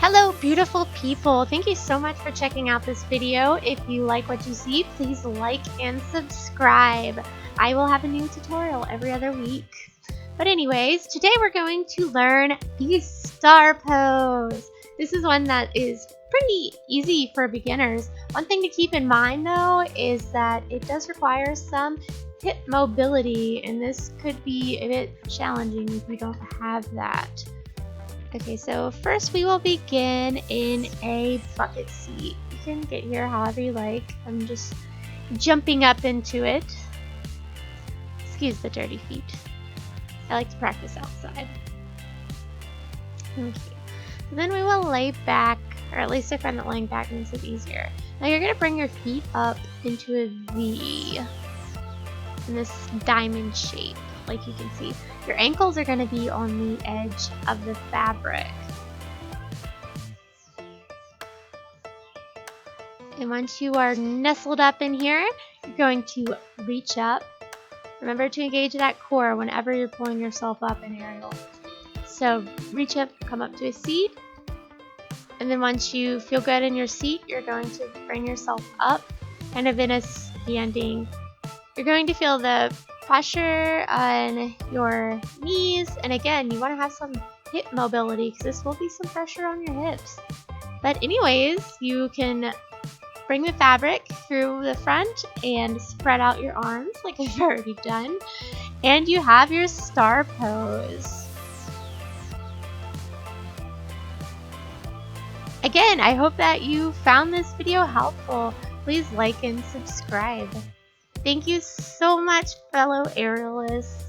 Hello beautiful people, thank you so much for checking out this video. If you like what you see, please like and subscribe. I will have a new tutorial every other week. But anyways, today we're going to learn the star pose. This is one that is pretty easy for beginners. One thing to keep in mind though is that it does require some hip mobility, and this could be a bit challenging if you don't have that. Okay, so first we will begin in a bucket seat. You can get here however you like. I'm just jumping up into it. Excuse the dirty feet. I like to practice outside. Okay, so then we will lay back, or at least I find that laying back makes it easier. Now you're going to bring your feet up into a V in this diamond shape. Like you can see, your ankles are going to be on the edge of the fabric. And once you are nestled up in here, you're going to reach up. Remember to engage that core whenever you're pulling yourself up in aerial. So reach up, come up to a seat. And then once you feel good in your seat, you're going to bring yourself up, kind of in a standing. You're going to feel the pressure on your knees, and again, you want to have some hip mobility because this will be some pressure on your hips. But anyways, you can bring the fabric through the front and spread out your arms like I've already done, and you have your star pose. Again, I hope that you found this video helpful. Please like and subscribe. Thank you so much, fellow aerialists.